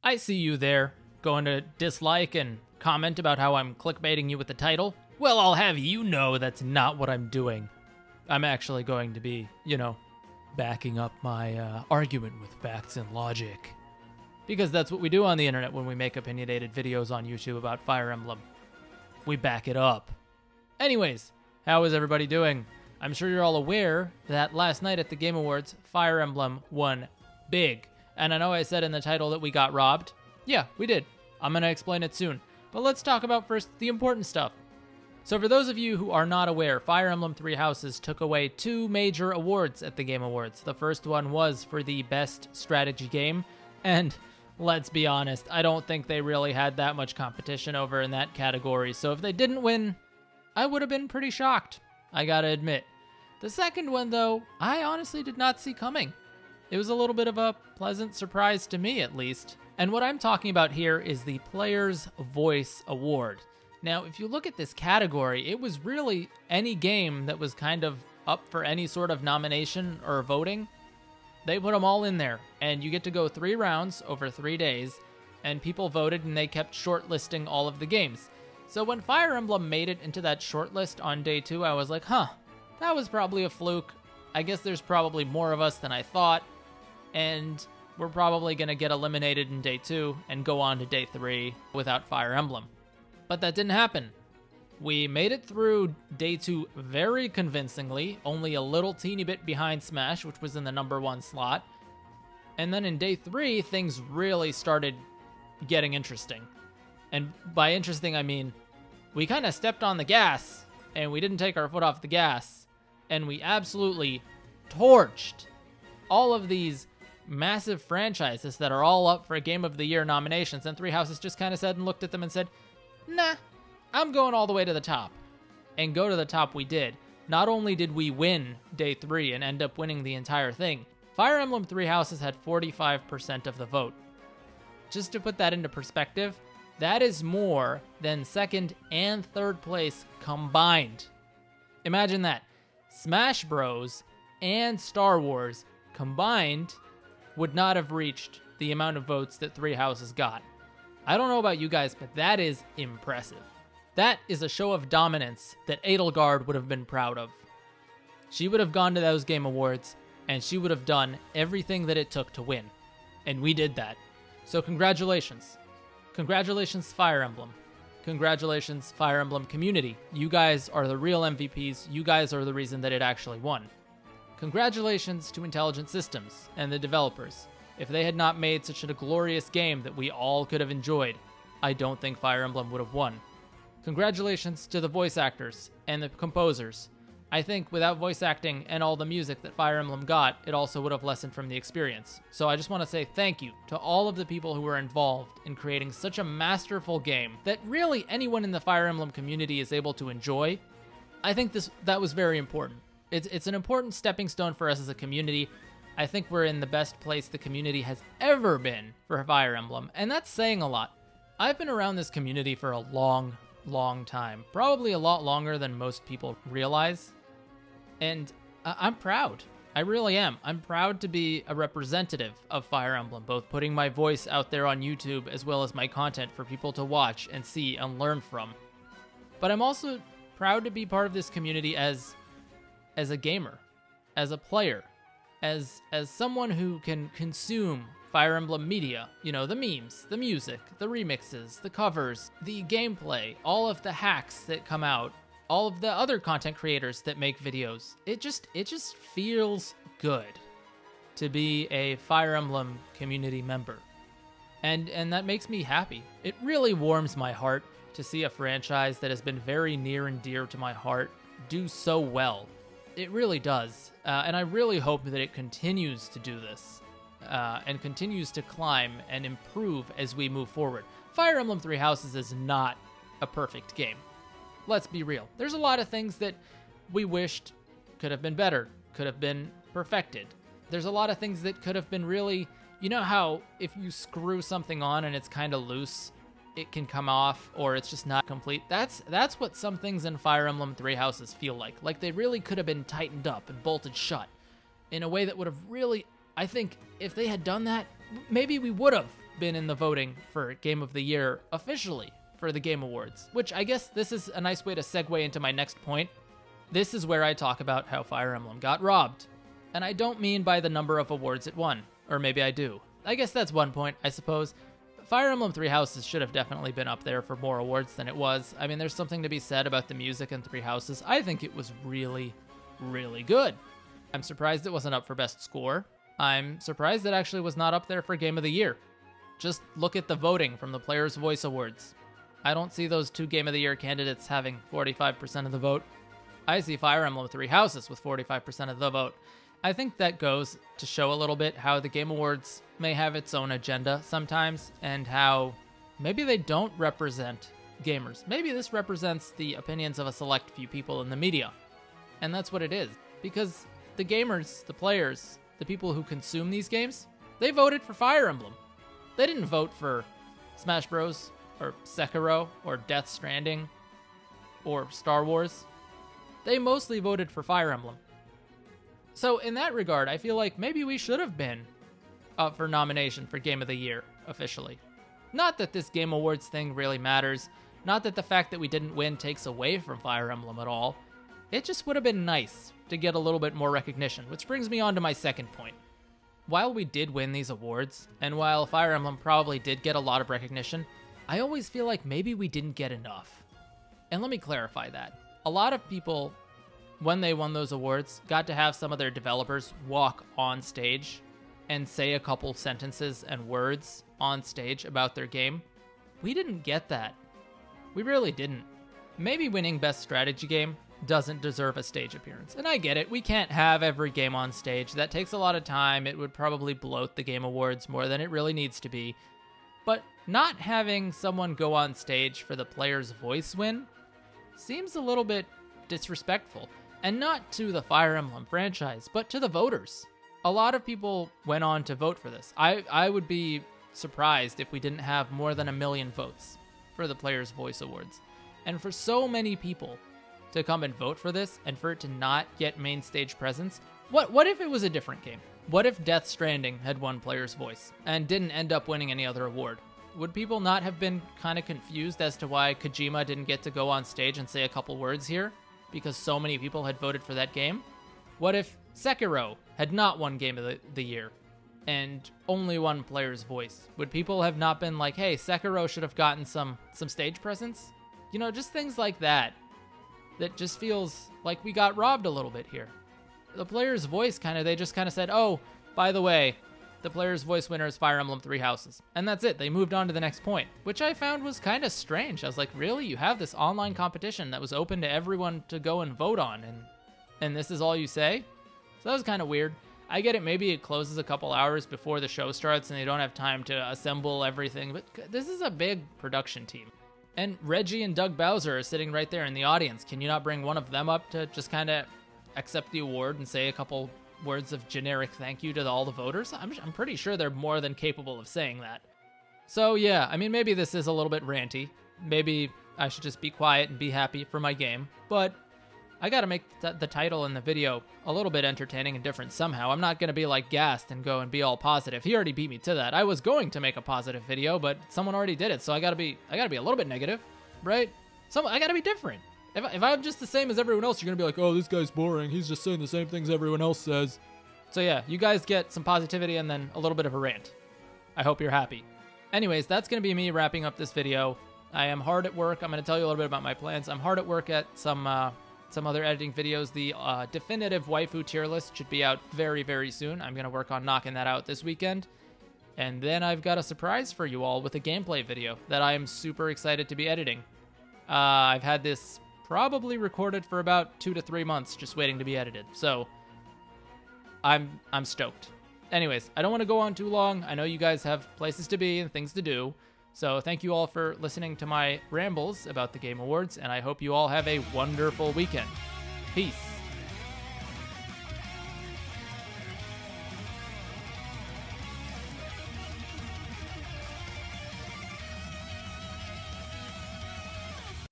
I see you there, going to dislike and comment about how I'm clickbaiting you with the title. Well, I'll have you know that's not what I'm doing. I'm actually going to be, backing up my argument with facts and logic. Because that's what we do on the internet when we make opinionated videos on YouTube about Fire Emblem. We back it up. Anyways, how is everybody doing? I'm sure you're all aware that last night at the Game Awards, Fire Emblem won big. And I know I said in the title that we got robbed. Yeah, we did. I'm going to explain it soon. But let's talk about first the important stuff. So for those of you who are not aware, Fire Emblem Three Houses took away 2 major awards at the Game Awards. The first one was for the best strategy game. And let's be honest, I don't think they really had that much competition over in that category. So if they didn't win, I would have been pretty shocked, I gotta admit. The second one, though, I honestly did not see coming. It was a little bit of a pleasant surprise to me, at least. And what I'm talking about here is the Player's Voice Award. Now, if you look at this category, it was really any game that was kind of up for any sort of nomination or voting. They put them all in there, and you get to go 3 rounds over 3 days, and people voted and they kept shortlisting all of the games. So when Fire Emblem made it into that shortlist on day 2, I was like, that was probably a fluke. I guess there's probably more of us than I thought, and we're probably going to get eliminated in day 2 and go on to day 3 without Fire Emblem. But that didn't happen. We made it through day 2 very convincingly, only a little teeny bit behind Smash, which was in the number 1 slot. And then in day 3, things really started getting interesting. And by interesting, I mean, we kind of stepped on the gas, and we didn't take our foot off the gas, and we absolutely torched all of these massive franchises that are all up for Game of the Year nominations. And Three Houses just kind of said and looked at them and said, nah, I'm going all the way to the top. And go to the top we did. Not only did we win day 3 and end up winning the entire thing, Fire Emblem Three Houses had 45% of the vote. Just to put that into perspective, that is more than 2nd and 3rd place combined. Imagine that. Smash Bros. And Star Wars combined would not have reached the amount of votes that Three Houses got. I don't know about you guys, but that is impressive. That is a show of dominance that Edelgard would have been proud of. She would have gone to those Game Awards, and she would have done everything that it took to win. And we did that. So congratulations. Congratulations, Fire Emblem. Congratulations, Fire Emblem community. You guys are the real MVPs. You guys are the reason that it actually won. Congratulations to Intelligent Systems and the developers. If they had not made such a glorious game that we all could have enjoyed, I don't think Fire Emblem would have won. Congratulations to the voice actors and the composers. I think without voice acting and all the music that Fire Emblem got, it also would have lessened from the experience. So I just want to say thank you to all of the people who were involved in creating such a masterful game that really anyone in the Fire Emblem community is able to enjoy. I think that was very important. It's an important stepping stone for us as a community. I think we're in the best place the community has ever been for Fire Emblem, and that's saying a lot. I've been around this community for a long, long time, probably a lot longer than most people realize, and I'm proud. I really am. I'm proud to be a representative of Fire Emblem, both putting my voice out there on YouTube as well as my content for people to watch and see and learn from. But I'm also proud to be part of this community as a gamer, as a player, as someone who can consume Fire Emblem media, the memes, the music, the remixes, the covers, the gameplay, all of the hacks that come out, all of the other content creators that make videos. It just feels good to be a Fire Emblem community member. And that makes me happy. It really warms my heart to see a franchise that has been very near and dear to my heart do so well. It really does. And I really hope that it continues to do this and continues to climb and improve as we move forward. Fire Emblem Three Houses is not a perfect game. Let's be real. There's a lot of things that we wished could have been better, could have been perfected. There's a lot of things that could have been really, you know how if you screw something on and it's kind of loose, it can come off or it's just not complete. That's what some things in Fire Emblem Three Houses feel like. Like they really could have been tightened up and bolted shut in a way that would have really, I think if they had done that, maybe we would have been in the voting for Game of the Year officially for the Game Awards, which I guess this is a nice way to segue into my next point. This is where I talk about how Fire Emblem got robbed. And I don't mean by the number of awards it won, or maybe I do. I guess that's one point, I suppose. Fire Emblem Three Houses should have definitely been up there for more awards than it was. I mean, there's something to be said about the music in Three Houses. I think it was really, really good. I'm surprised it wasn't up for Best Score. I'm surprised it actually was not up there for Game of the Year. Just look at the voting from the Players' Voice Awards. I don't see those two Game of the Year candidates having 45% of the vote. I see Fire Emblem Three Houses with 45% of the vote. I think that goes to show a little bit how the Game Awards may have its own agenda sometimes, and how maybe they don't represent gamers. Maybe this represents the opinions of a select few people in the media. And that's what it is. Because the gamers, the players, the people who consume these games, they voted for Fire Emblem. They didn't vote for Smash Bros. Or Sekiro or Death Stranding or Star Wars. They mostly voted for Fire Emblem. So in that regard, I feel like maybe we should have been up for nomination for Game of the Year officially. Not that this Game Awards thing really matters. Not that the fact that we didn't win takes away from Fire Emblem at all. It just would have been nice to get a little bit more recognition, which brings me on to my second point. While we did win these awards, and while Fire Emblem probably did get a lot of recognition, I always feel like maybe we didn't get enough. And let me clarify that. A lot of people, when they won those awards, got to have some of their developers walk on stage and say a couple sentences and words on stage about their game. We didn't get that. We really didn't. Maybe winning Best Strategy Game doesn't deserve a stage appearance. And I get it, we can't have every game on stage. That takes a lot of time. It would probably bloat the Game Awards more than it really needs to be. But not having someone go on stage for the Player's Voice win seems a little bit disrespectful. And not to the Fire Emblem franchise, but to the voters. A lot of people went on to vote for this. I would be surprised if we didn't have more than 1 million votes for the Player's Voice Awards. And for so many people to come and vote for this, and for it to not get main stage presence, what if it was a different game? What if Death Stranding had won Player's Voice and didn't end up winning any other award? Would people not have been kind of confused as to why Kojima didn't get to go on stage and say a couple words here? Because so many people had voted for that game? What if Sekiro had not won Game of the Year and only won Player's Voice? Would people have not been like, hey, Sekiro should have gotten some stage presence? You know, just things like that. That just feels like we got robbed a little bit here. The Player's Voice they just kind of said, oh, by the way, the Player's Voice winner is Fire Emblem Three Houses. And that's it. They moved on to the next point, which I found was kind of strange. I was like, really? You have this online competition that was open to everyone to go and vote on, and this is all you say? So that was kind of weird. I get it. Maybe it closes a couple hours before the show starts and they don't have time to assemble everything, but this is a big production team. And Reggie and Doug Bowser are sitting right there in the audience. Can you not bring one of them up to just kind of accept the award and say a couple words of generic thank you to all the voters? I'm pretty sure they're more than capable of saying that. So yeah, I mean, maybe this is a little bit ranty. Maybe I should just be quiet and be happy for my game. But I gotta make the title and the video a little bit entertaining and different somehow. I'm not gonna be like gassed and go and be all positive. He already beat me to that. I was going to make a positive video, but someone already did it, so I gotta be a little bit negative, right? I gotta be different. If I'm just the same as everyone else, you're gonna be like, oh, this guy's boring. He's just saying the same things everyone else says. So yeah, you guys get some positivity and then a little bit of a rant. I hope you're happy. Anyways, that's gonna be me wrapping up this video. I am hard at work. I'm gonna tell you a little bit about my plans. I'm hard at work at some other editing videos. The definitive waifu tier list should be out very, very soon. I'm gonna work on knocking that out this weekend. And then I've got a surprise for you all with a gameplay video that I am super excited to be editing. I've had this probably recorded for about 2 to 3 months, just waiting to be edited. So I'm stoked. Anyways, I don't want to go on too long. I know you guys have places to be and things to do. So thank you all for listening to my rambles about the Game Awards, and I hope you all have a wonderful weekend. Peace.